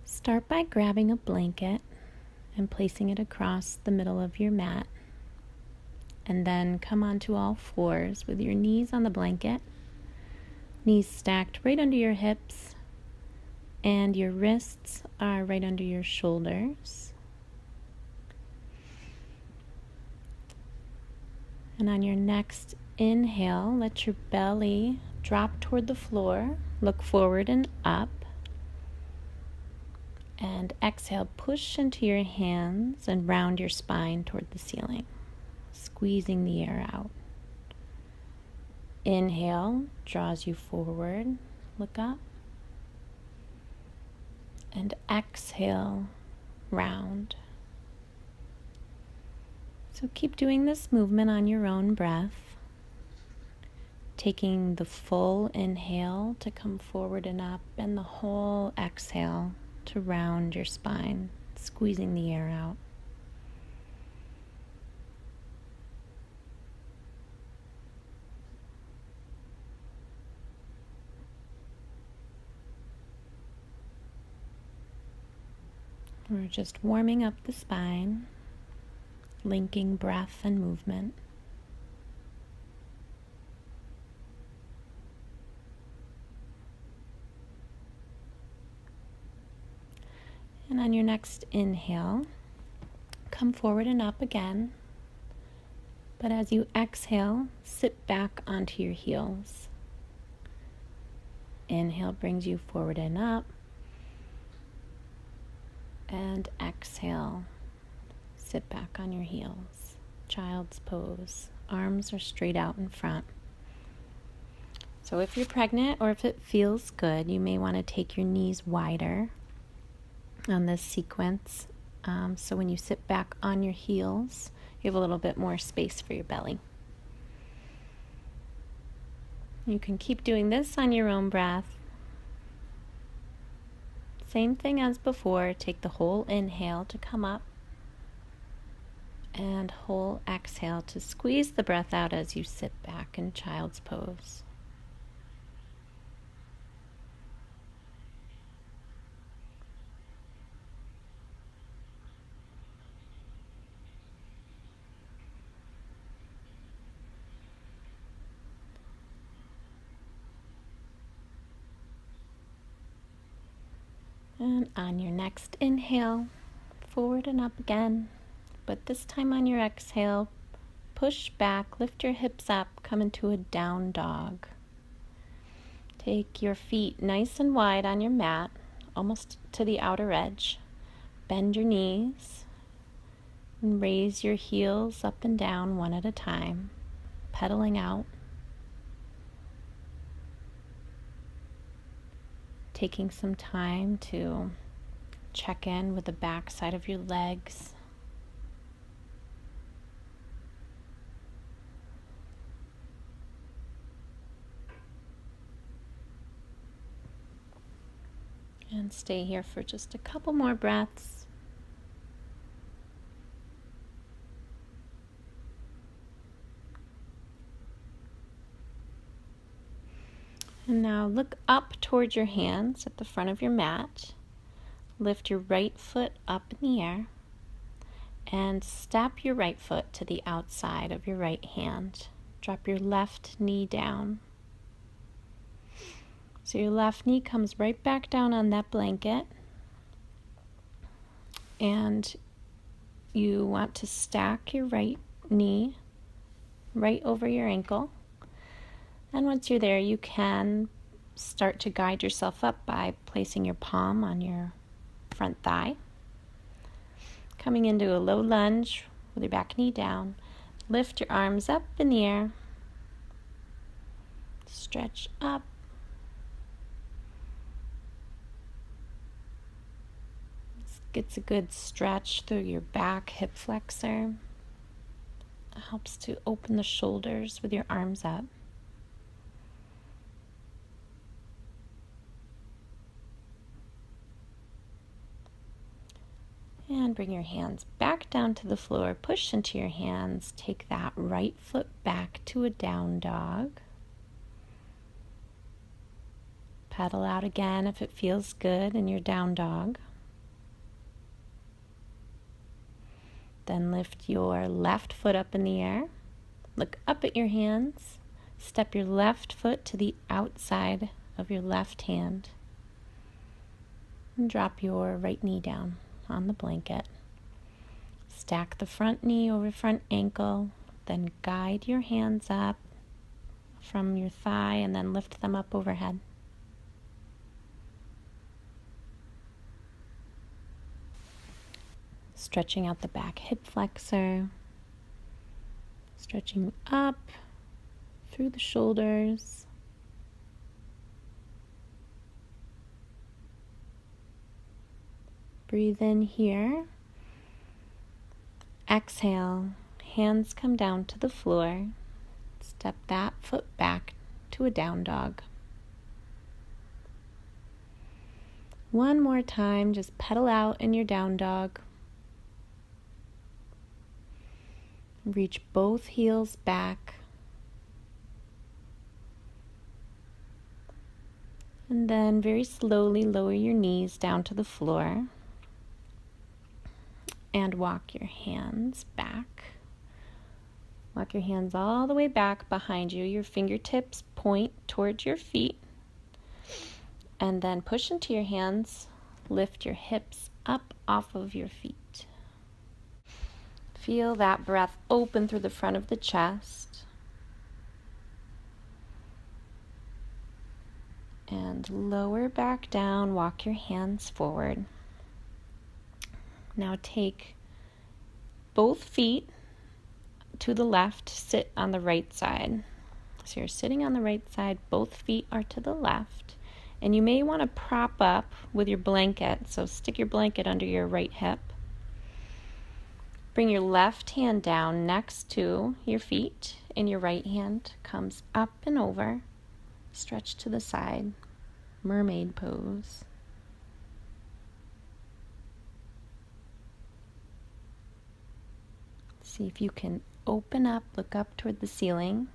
Start by grabbing a blanket and placing it across the middle of your mat. And then come onto all fours with your knees on the blanket, knees stacked right under your hips, and your wrists are right under your shoulders. And on your next inhale, let your belly drop toward the floor, look forward and up. And exhale, push into your hands and round your spine toward the ceiling, squeezing the air out. Inhale draws you forward, look up. And exhale, round. So keep doing this movement on your own breath, taking the full inhale to come forward and up, and the whole exhale to round your spine, squeezing the air out. We're just warming up the spine, linking breath and movement. And on your next inhale, come forward and up again. But as you exhale, sit back onto your heels. Inhale brings you forward and up. And exhale, sit back on your heels. Child's pose. Arms are straight out in front. So if you're pregnant or if it feels good, you may want to take your knees wider on this sequence. So when you sit back on your heels, you have a little bit more space for your belly. You can keep doing this on your own breath. Same thing as before, take the whole inhale to come up and whole exhale to squeeze the breath out as you sit back in child's pose. And on your next inhale, forward and up again. But this time on your exhale, push back, lift your hips up, come into a down dog. Take your feet nice and wide on your mat, almost to the outer edge. Bend your knees and raise your heels up and down one at a time, pedaling out. Taking some time to check in with the back side of your legs. And stay here for just a couple more breaths. And now look up towards your hands at the front of your mat. Lift your right foot up in the air and step your right foot to the outside of your right hand. Drop your left knee down. So your left knee comes right back down on that blanket. And you want to stack your right knee right over your ankle. And once you're there, you can start to guide yourself up by placing your palm on your front thigh. Coming into a low lunge with your back knee down. Lift your arms up in the air. Stretch up. This gets a good stretch through your back hip flexor. It helps to open the shoulders with your arms up. And bring your hands back down to the floor. Push into your hands. Take that right foot back to a down dog. Pedal out again if it feels good in your down dog. Then lift your left foot up in the air. Look up at your hands. Step your left foot to the outside of your left hand. And drop your right knee down on the blanket. Stack the front knee over front ankle. Then guide your hands up from your thigh and then lift them up overhead. Stretching out the back hip flexor. Stretching up through the shoulders. Breathe in here. Exhale, hands come down to the floor. Step that foot back to a down dog. One more time, just pedal out in your down dog. Reach both heels back. And then very slowly lower your knees down to the floor. And walk your hands back. Walk your hands all the way back behind you. Your fingertips point towards your feet. And then push into your hands. Lift your hips up off of your feet. Feel that breath open through the front of the chest. And lower back down. Walk your hands forward. Now take both feet to the left, sit on the right side. So you're sitting on the right side, both feet are to the left. And you may want to prop up with your blanket, so stick your blanket under your right hip. Bring your left hand down next to your feet, and your right hand comes up and over. Stretch to the side, mermaid pose. See if you can open up, look up toward the ceiling.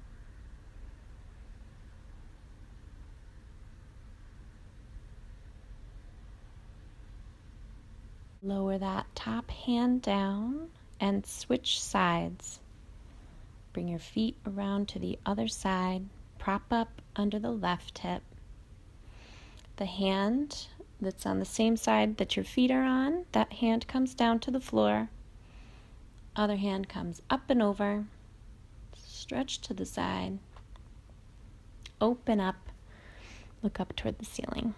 Lower that top hand down and switch sides. Bring your feet around to the other side. Prop up under the left hip. The hand that's on the same side that your feet are on, that hand comes down to the floor. Other hand comes up and over. Stretch to the side. Open up. Look up toward the ceiling.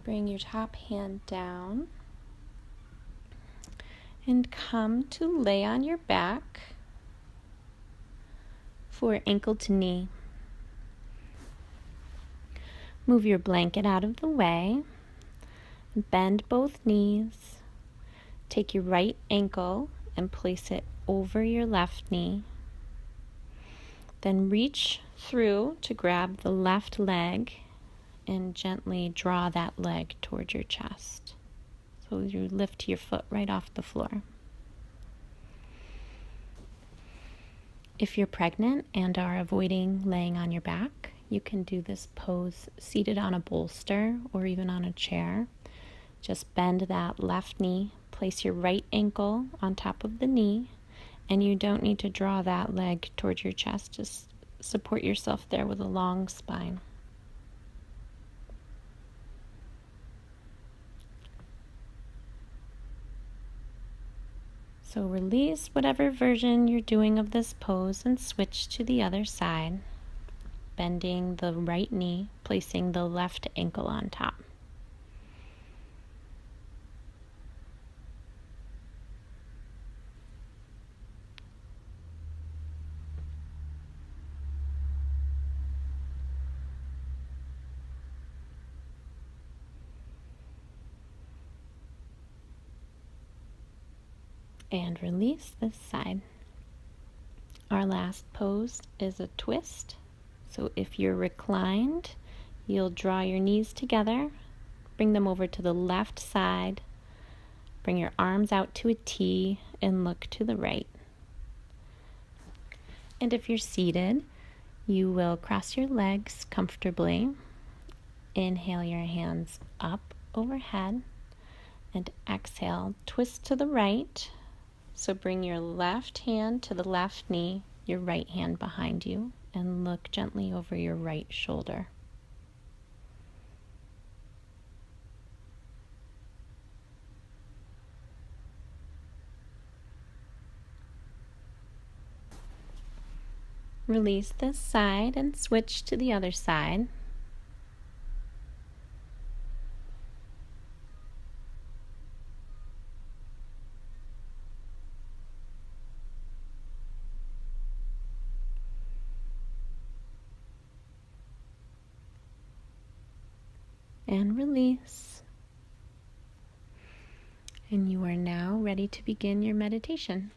Bring your top hand down and come to lay on your back for ankle to knee. Move your blanket out of the way. Bend both knees. Take your right ankle and place it over your left knee. Then reach through to grab the left leg and gently draw that leg towards your chest. So you lift your foot right off the floor. If you're pregnant and are avoiding laying on your back, you can do this pose seated on a bolster or even on a chair. Just bend that left knee, place your right ankle on top of the knee, and you don't need to draw that leg towards your chest. Just support yourself there with a long spine. So release whatever version you're doing of this pose and switch to the other side, bending the right knee, placing the left ankle on top. And release this side. Our last pose is a twist. So if you're reclined, you'll draw your knees together, bring them over to the left side, Bring your arms out to a T and look to the right. And if you're seated, you will cross your legs comfortably. Inhale your hands up overhead and exhale, twist to the right. So bring your left hand to the left knee, your right hand behind you, and look gently over your right shoulder. Release this side and switch to the other side. And release. And you are now ready to begin your meditation.